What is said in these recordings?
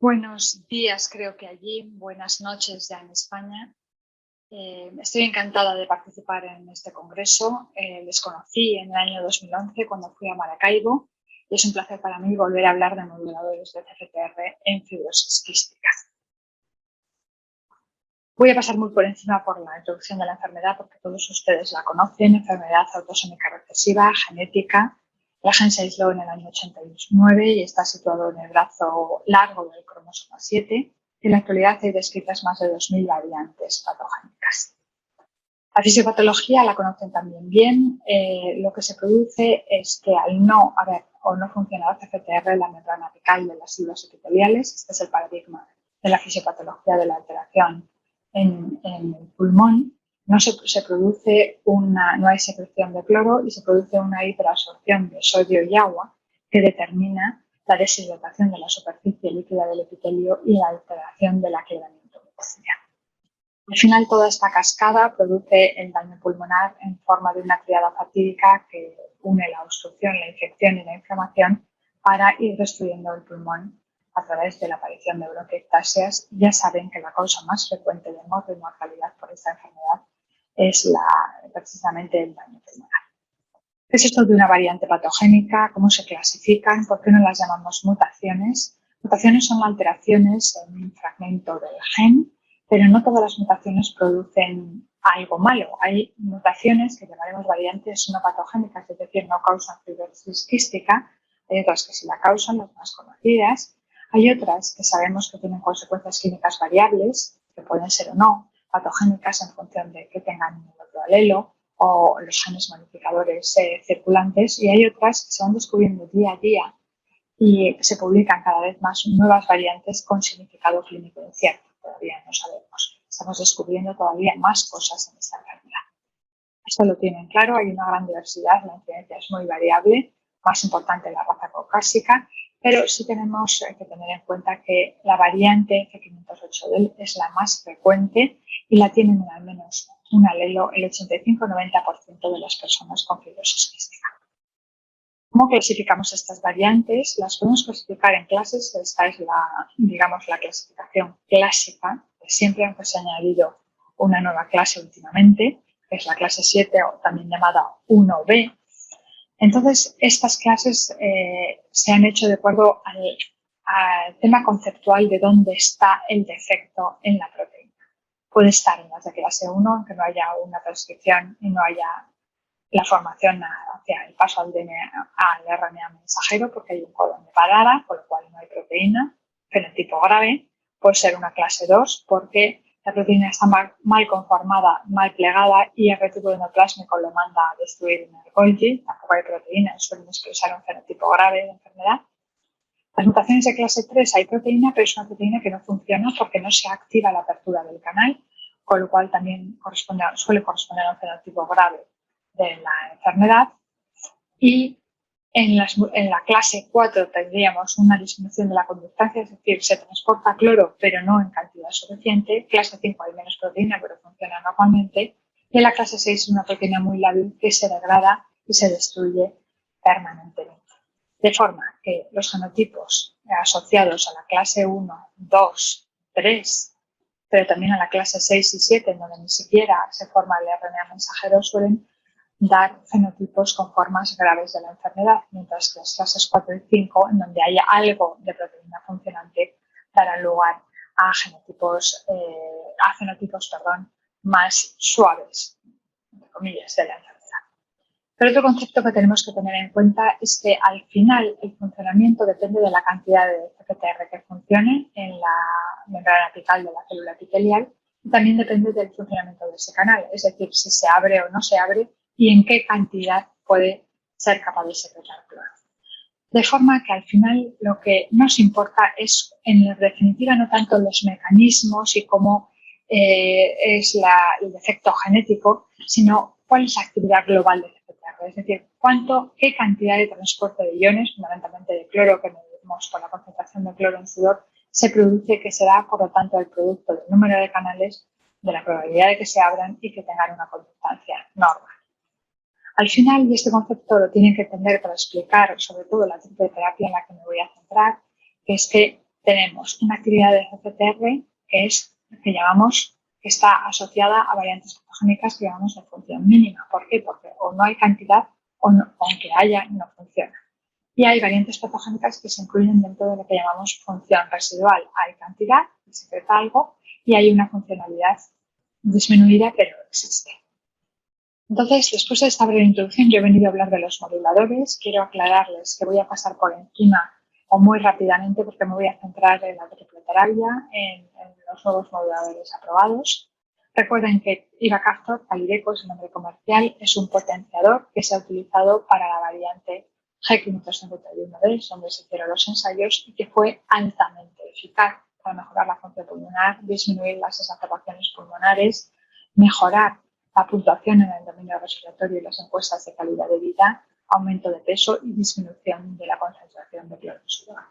Buenos días, creo que allí, buenas noches ya en España. Estoy encantada de participar en este congreso. Les conocí en el año 2011 cuando fui a Maracaibo y es un placer para mí volver a hablar de moduladores de CFTR en fibrosis quística. Voy a pasar muy por encima por la introducción de la enfermedad porque todos ustedes la conocen, enfermedad autosómica recesiva, genética. La gen se aisló en el año 89 y está situado en el brazo largo del cromosoma 7. En la actualidad hay descritas más de 2.000 variantes patogénicas. La fisiopatología la conocen también bien. Lo que se produce es que al no haber o no funcionar CFTR, la membrana apical de las células epiteliales, este es el paradigma de la fisiopatología de la alteración en el pulmón, no hay secreción de cloro y se produce una hiperabsorción de sodio y agua que determina la deshidratación de la superficie líquida del epitelio y la alteración del aclaramiento mitocondrial. Al final, toda esta cascada produce el daño pulmonar en forma de una triada fatídica que une la obstrucción, la infección y la inflamación para ir destruyendo el pulmón a través de la aparición de bronquiectasias. Ya saben que la causa más frecuente de muerte y mortalidad por esta enfermedad es precisamente el daño pulmonar. ¿Qué es esto de una variante patogénica? ¿Cómo se clasifican? ¿Por qué no las llamamos mutaciones? Mutaciones son alteraciones en un fragmento del gen, pero no todas las mutaciones producen algo malo. Hay mutaciones que llamaremos variantes no patogénicas, es decir, no causan fibrosis quística. Hay otras que sí la causan, las más conocidas. Hay otras que sabemos que tienen consecuencias químicas variables, que pueden ser o no patogénicas en función de que tengan un otro alelo o los genes modificadores circulantes, y hay otras que se van descubriendo día a día y se publican cada vez más nuevas variantes con significado clínico incierto. Todavía no sabemos. Estamos descubriendo todavía más cosas en esta enfermedad. Esto lo tienen claro, hay una gran diversidad, la incidencia es muy variable, más importante en la raza caucásica, pero sí tenemos que tener en cuenta que la variante C508del es la más frecuente y la tienen en al menos un alelo el 85-90% de las personas con fibrosis quística. ¿Cómo clasificamos estas variantes? Las podemos clasificar en clases. Esta es la clasificación clásica de siempre, aunque se ha añadido una nueva clase últimamente, que es la clase 7 o también llamada 1B. Entonces, estas clases se han hecho de acuerdo al tema conceptual de dónde está el defecto en la proteína. Puede estar en las de clase 1, aunque no haya una transcripción y no haya la formación hacia el paso al DNA, al RNA mensajero, porque hay un codón de parada, con lo cual no hay proteína. Fenotipo grave puede ser una clase 2 porque la proteína está mal conformada, mal plegada y el retículo endoplásmico lo manda a destruir en el Golgi. Tampoco hay proteína, suelen expresar un fenotipo grave de enfermedad. Las mutaciones de clase 3 hay proteína, pero es una proteína que no funciona porque no se activa la apertura del canal, con lo cual también suele corresponder a un fenotipo grave de la enfermedad. Y en la clase 4 tendríamos una disminución de la conductancia, es decir, se transporta cloro pero no en cantidad suficiente. Clase 5 hay menos proteína pero funciona normalmente. Y en la clase 6 es una proteína muy lábil que se degrada y se destruye permanentemente. De forma que los genotipos asociados a la clase 1, 2, 3, pero también a la clase 6 y 7, en donde ni siquiera se forma el RNA mensajero, suelen dar fenotipos con formas graves de la enfermedad, mientras que las clases 4 y 5, en donde haya algo de proteína funcionante, darán lugar a fenotipos más suaves, entre comillas, de la enfermedad. Pero otro concepto que tenemos que tener en cuenta es que al final el funcionamiento depende de la cantidad de CFTR que funcione en la membrana apical de la célula epitelial y también depende del funcionamiento de ese canal, es decir, si se abre o no se abre y en qué cantidad puede ser capaz de secretar cloro. De forma que al final lo que nos importa es, en definitiva, no tanto los mecanismos y cómo es el defecto genético, sino cuál es la actividad global de CFTR, es decir, qué cantidad de transporte de iones, fundamentalmente de cloro, que medimos por la concentración de cloro en sudor, se produce, que será, por lo tanto, el producto del número de canales, de la probabilidad de que se abran y que tengan una conductancia normal. Al final, y este concepto lo tienen que entender para explicar sobre todo la tipo de terapia en la que me voy a centrar, que es que tenemos una actividad de CCTR que llamamos, que está asociada a variantes patogénicas que llamamos de función mínima. ¿Por qué? Porque o no hay cantidad o no, aunque haya, no funciona. Y hay variantes patogénicas que se incluyen dentro de lo que llamamos función residual. Hay cantidad, que secreta algo, y hay una funcionalidad disminuida, pero existe. Entonces, después de esta breve introducción, yo he venido a hablar de los moduladores. Quiero aclararles que voy a pasar por encima o muy rápidamente porque me voy a centrar en la triploterapia, en los nuevos moduladores aprobados. Recuerden que Ivacaftor, Calideco es el nombre comercial, es un potenciador que se ha utilizado para la variante G551D, donde se hicieron los ensayos y que fue altamente eficaz para mejorar la función pulmonar, disminuir las exacerbaciones pulmonares, mejorar la puntuación en el dominio respiratorio y las encuestas de calidad de vida, aumento de peso y disminución de la concentración de cloro en sudor.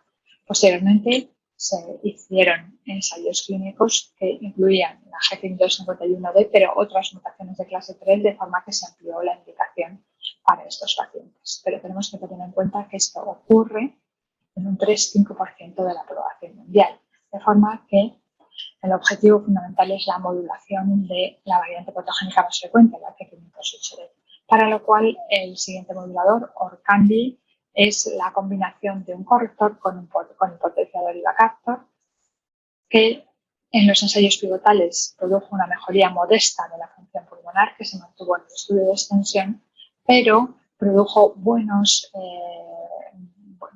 Posteriormente se hicieron ensayos clínicos que incluían la G551D, pero otras mutaciones de clase 3, de forma que se amplió la indicación para estos pacientes. Pero tenemos que tener en cuenta que esto ocurre en un 3-5% de la población mundial, de forma que el objetivo fundamental es la modulación de la variante patogénica más frecuente, la C508D, para lo cual el siguiente modulador, Orkambi, es la combinación de un corrector con el potenciador Ivacaftor, que en los ensayos pivotales produjo una mejoría modesta de la función pulmonar que se mantuvo en el estudio de extensión, pero produjo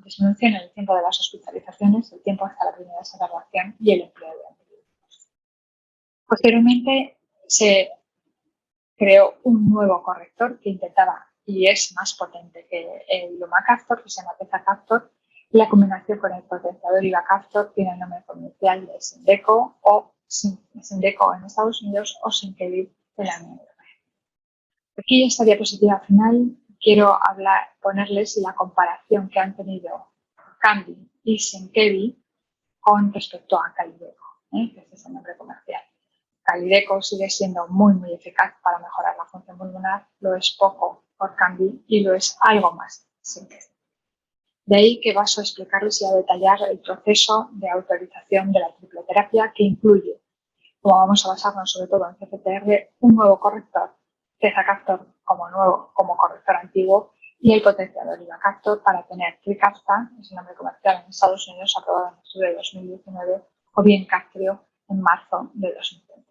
disminución en el tiempo de las hospitalizaciones, el tiempo hasta la primera exacerbación y el empleo de antibióticos. Posteriormente se creó un nuevo corrector que intentaba y es más potente que el Lumacaftor, que se llama Tezacaftor. La combinación con el potenciador Ivacaftor tiene el nombre comercial de Symdeco en Estados Unidos o Symkevi de la Unión Europea. Aquí en esta diapositiva final quiero ponerles la comparación que han tenido Orkambi y Symkevi con respecto a Calideco, que es el nombre comercial. Calideco sigue siendo muy eficaz para mejorar la función pulmonar, lo es poco Orkambi y lo es algo más Symkevi. De ahí que paso a explicarles y a detallar el proceso de autorización de la triploterapia, que incluye, como vamos a basarnos sobre todo en CCTR, un nuevo corrector, Tezacaftor como corrector antiguo, y el potenciador Ivacaftor para tener Trikafta, es el nombre comercial en Estados Unidos, aprobado en octubre de 2019, o bien Kaftrio en marzo de 2020.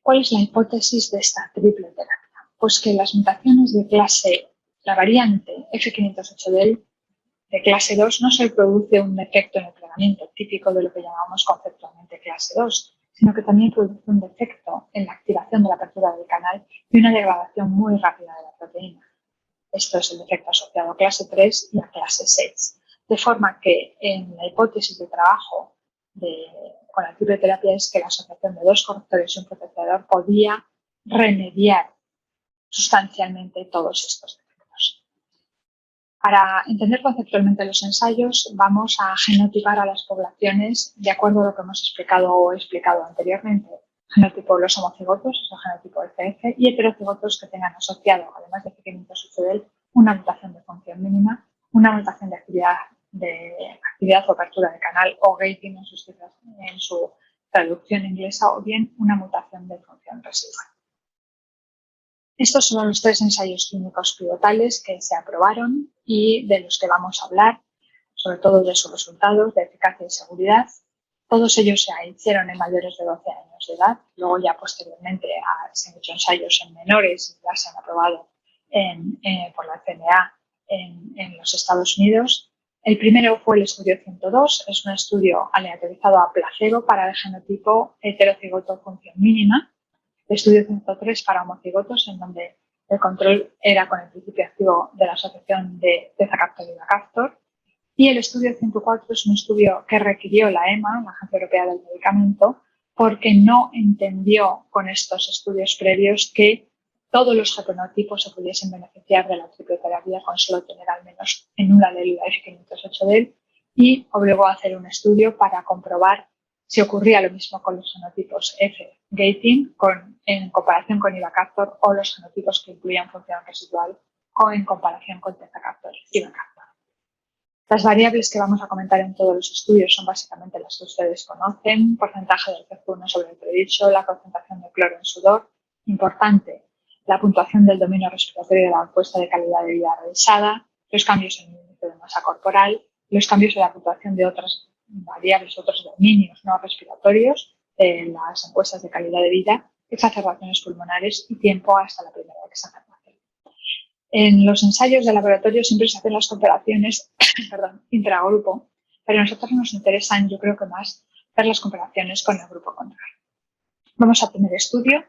¿Cuál es la hipótesis de esta triploterapia? Pues que las mutaciones de clase, la variante F508del de clase 2 no se produce un defecto en el plegamiento típico de lo que llamamos conceptualmente clase 2, sino que también produce un defecto en la activación de la apertura del canal y una degradación muy rápida de la proteína. Esto es el defecto asociado a clase 3 y a clase 6. De forma que en la hipótesis de trabajo con la triploterapia es que la asociación de dos correctores y un potenciador podía remediar sustancialmente todos estos defectos. Para entender conceptualmente los ensayos, vamos a genotipar a las poblaciones de acuerdo a lo que hemos explicado anteriormente. Genotipo de los homocigotos, es el genotipo FF, y heterocigotos que tengan asociado, además de C508del, una mutación de función mínima, una mutación de actividad o apertura de canal o gating en su traducción inglesa, o bien una mutación de función residual. Estos son los 3 ensayos clínicos pivotales que se aprobaron y de los que vamos a hablar, sobre todo de sus resultados de eficacia y seguridad. Todos ellos se hicieron en mayores de 12 años de edad. Luego ya posteriormente se han hecho ensayos en menores y ya se han aprobado por la FDA en los Estados Unidos. El primero fue el estudio 102, es un estudio aleatorizado a placebo para el genotipo heterocigoto función mínima. El estudio 103 para homocigotos, en donde el control era con el principio activo de la asociación de Tezacaftor y Ivacaftor. Y el estudio 104 es un estudio que requirió la EMA, la Agencia Europea del Medicamento, porque no entendió con estos estudios previos que todos los genotipos se pudiesen beneficiar de la triploterapia con solo tener al menos en un alelo F508del, y obligó a hacer un estudio para comprobar si ocurría lo mismo con los genotipos F-gating en comparación con Ivacaftor, o los genotipos que incluían función residual o en comparación con Tezacaftor y Ivacaftor. Las variables que vamos a comentar en todos los estudios son básicamente las que ustedes conocen: porcentaje del CF1 sobre el predicho, la concentración de cloro en sudor, importante, la puntuación del dominio respiratorio de la encuesta de calidad de vida revisada, los cambios en el índice de masa corporal, los cambios en la puntuación de otras variables, otros dominios no respiratorios, las encuestas de calidad de vida, exacerbaciones pulmonares y tiempo hasta la primera exacerbación. En los ensayos de laboratorio siempre se hacen las comparaciones intragrupo, pero a nosotros nos interesan, yo creo que más, ver las comparaciones con el grupo contrario. Vamos al primer estudio.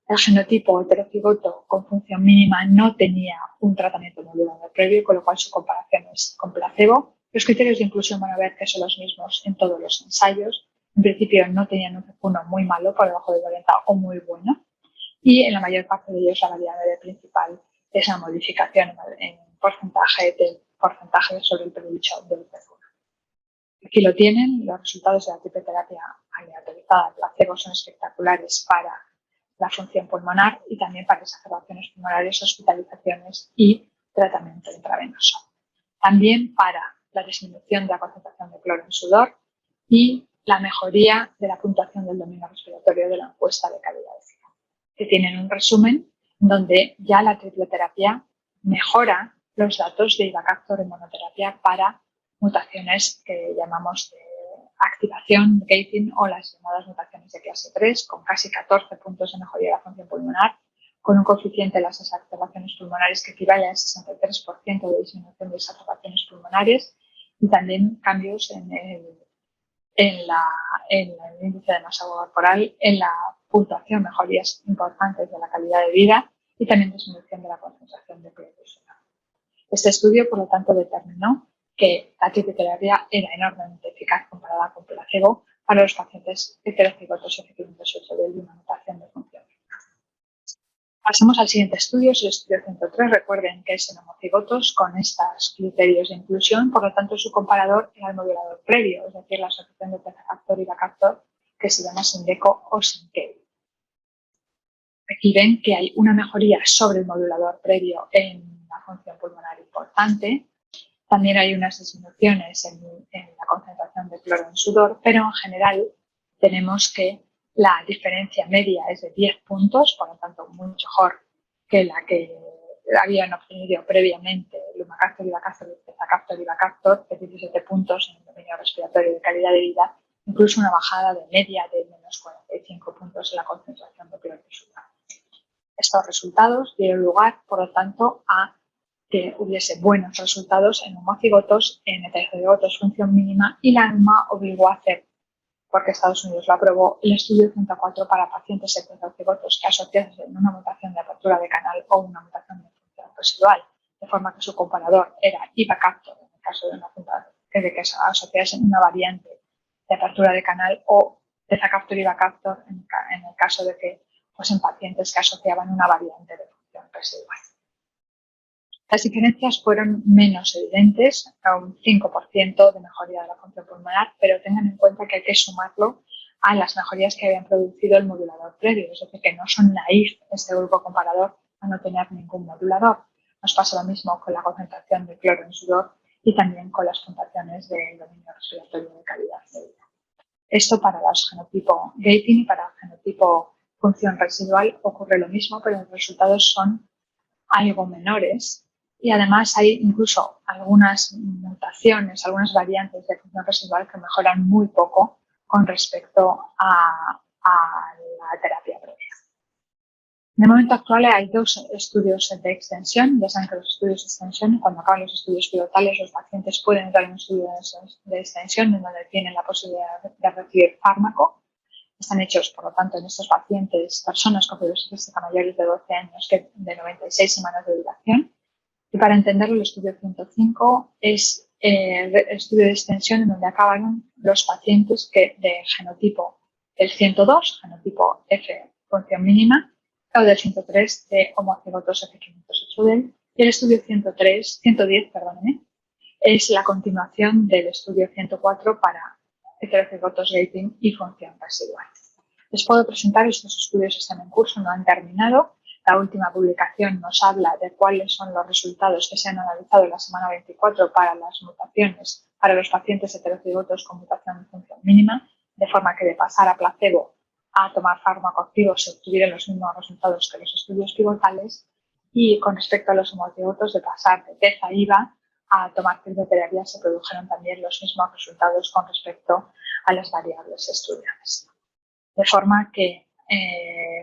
El genotipo heterocigoto con función mínima no tenía un tratamiento modulador previo, con lo cual su comparación es con placebo. Los criterios de inclusión van a ver que son los mismos en todos los ensayos. En principio no tenían un CF1 muy malo, por debajo de 40, o muy bueno. Y en la mayor parte de ellos la variable principal es la modificación en porcentaje sobre el predicho del CF1. Aquí lo tienen, los resultados de la tripeterapia aleatorizada placebo son espectaculares para la función pulmonar y también para exacerbaciones pulmonares, hospitalizaciones y tratamiento intravenoso. También para la disminución de la concentración de cloro en sudor y la mejoría de la puntuación del dominio respiratorio de la encuesta de calidad de vida, que tienen un resumen donde ya la tripleterapia mejora los datos de ivacaftor en monoterapia para mutaciones que llamamos de activación, gating, o las llamadas mutaciones de clase 3, con casi 14 puntos de mejoría de la función pulmonar, con un coeficiente de las exacerbaciones pulmonares que equivale al 63% de disminución de exacerbaciones pulmonares, y también cambios en el índice de masa corporal, en la puntuación, mejorías importantes de la calidad de vida y también disminución de la concentración de cloro. Este estudio, por lo tanto, determinó que la tripleterapia era enormemente eficaz comparada con placebo para los pacientes heterocigotos F508 de una mutación de función. Pasamos al siguiente estudio, es el estudio 103. Recuerden que es en homocigotos con estos criterios de inclusión, por lo tanto su comparador era el modulador previo, es decir, la asociación de tezacaftor y ivacaftor, que se llama Symdeko o Symkevi. Aquí ven que hay una mejoría sobre el modulador previo en la función pulmonar importante. También hay unas disminuciones en la concentración de cloro en sudor, pero en general tenemos que la diferencia media es de 10 puntos, por lo tanto mucho mejor que la que habían obtenido previamente lumacaftor, ivacaftor, tezacaftor, ivacaftor, de 17 puntos en el dominio respiratorio de calidad de vida, incluso una bajada de media de menos 45 puntos en la concentración de cloro en sudor. Estos resultados dieron lugar, por lo tanto, a que hubiese buenos resultados en homocigotos, en heterocigotos función mínima, y la EMA obligó a hacer, porque Estados Unidos lo aprobó, el estudio 104 para pacientes heterocigotos que asociasen una mutación de apertura de canal o una mutación de función residual, de forma que su comparador era ivacaftor en el caso de una mutación de que asociasen una variante de apertura de canal, o tezacaftor y ivacaftor en el caso de que fuesen pacientes que asociaban una variante de función residual. Las diferencias fueron menos evidentes, a un 5% de mejoría de la función pulmonar, pero tengan en cuenta que hay que sumarlo a las mejorías que habían producido el modulador previo, es decir, que no son naif este grupo comparador a no tener ningún modulador. Nos pasa lo mismo con la concentración de cloro en sudor y también con las puntuaciones del dominio respiratorio de calidad de vida. Esto para los genotipo gating y para el genotipo función residual ocurre lo mismo, pero los resultados son algo menores. Y además hay incluso algunas mutaciones, algunas variantes de función residual que mejoran muy poco con respecto a la terapia previa. En el momento actual hay 2 estudios de extensión. Ya saben que los estudios de extensión, cuando acaban los estudios pivotales, los pacientes pueden entrar en un estudio de extensión en donde tienen la posibilidad de recibir fármaco. Están hechos, por lo tanto, en estos pacientes, personas con fibrosis cística mayores de 12 años, de 96 semanas de duración. Y para entenderlo, el estudio 105 es el estudio de extensión en donde acabaron los pacientes de genotipo del 102, genotipo F, función mínima, o del 103 de homocigotos F508del. Y el estudio 110, es la continuación del estudio 104 para heterocigotos gating y función residual. Les puedo presentar, estos estudios están en curso, no han terminado, La última publicación nos habla de cuáles son los resultados que se han analizado en la semana 24 para las mutaciones para los pacientes heterocigotos con mutación de función mínima, de forma que de pasar a placebo a tomar fármaco activo se obtuvieron los mismos resultados que los estudios pivotales, y con respecto a los homozigotos de pasar de TEZ a IVA a tomar quimioterapia se produjeron también los mismos resultados con respecto a las variables estudiadas. De forma que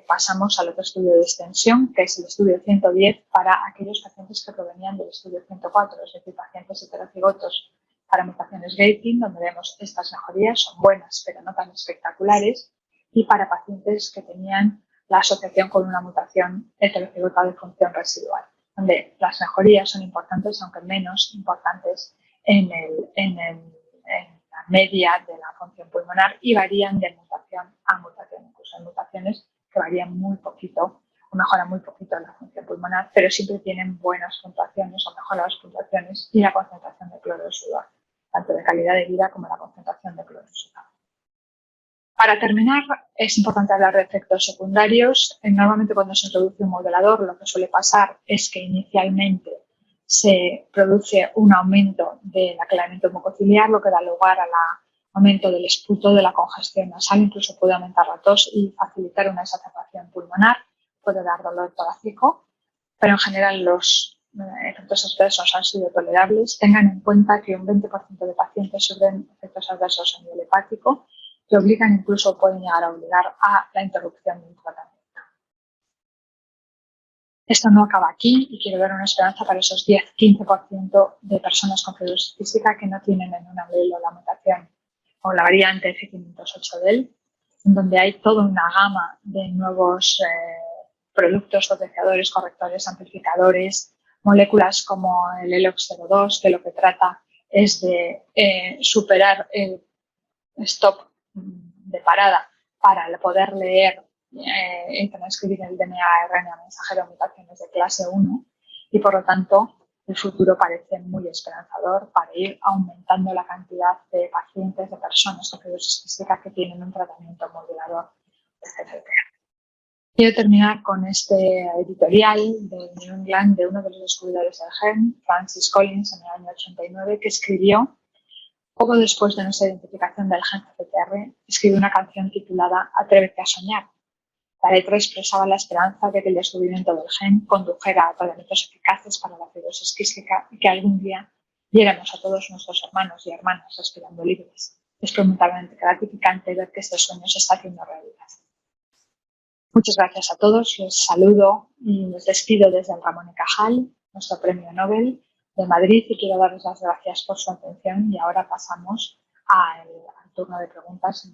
pasamos al otro estudio de extensión, que es el estudio 110 para aquellos pacientes que provenían del estudio 104, es decir, pacientes heterocigotos para mutaciones gating, donde vemos estas mejorías son buenas pero no tan espectaculares, y para pacientes que tenían la asociación con una mutación heterocigota de función residual, donde las mejorías son importantes, aunque menos importantes en la media de la función pulmonar, y varían de mutación a mutación. Incluso hay mutaciones que varían muy poquito o mejoran muy poquito la función pulmonar, pero siempre tienen buenas puntuaciones o mejoran las puntuaciones y la concentración de cloro de sudor, tanto de calidad de vida como la concentración de cloro de sudor. Para terminar, es importante hablar de efectos secundarios. Normalmente cuando se introduce un modulador, lo que suele pasar es que inicialmente se produce un aumento del aclaramiento mucociliar, lo que da lugar al aumento del esputo, de la congestión nasal, incluso puede aumentar la tos y facilitar una exacerbación pulmonar, puede dar dolor torácico, pero en general los efectos adversos han sido tolerables. Tengan en cuenta que un 20% de pacientes sufren efectos adversos a nivel hepático, que obligan, incluso pueden llegar a obligar a la interrupción del tratamiento. Esto no acaba aquí y quiero dar una esperanza para esos 10-15% de personas con fibrosis quística que no tienen en un alelo la mutación o la variante F508del, en donde hay toda una gama de nuevos productos potenciadores, correctores, amplificadores, moléculas como el ELOX02, que lo que trata es de superar el stop de parada para poder leer y transcribir el DNA-RNA mensajero de mutaciones de clase 1, y por lo tanto el futuro parece muy esperanzador para ir aumentando la cantidad de pacientes, de personas con fibrosis quística que tienen un tratamiento modulador de CFTR. Quiero terminar con este editorial de New England de uno de los descubridores del gen, Francis Collins, en el año 89, que escribió poco después de nuestra identificación del gen CFTR, escribió una canción titulada Atrévete a soñar. La letra expresaba la esperanza de que el descubrimiento del gen condujera a tratamientos eficaces para la fibrosis quística y que algún día viéramos a todos nuestros hermanos y hermanas respirando libres. Es profundamente gratificante ver que este sueño se está haciendo realidad. Muchas gracias a todos, les saludo y les despido desde el Ramón y Cajal, nuestro premio Nobel de Madrid, y quiero darles las gracias por su atención, y ahora pasamos al turno de preguntas.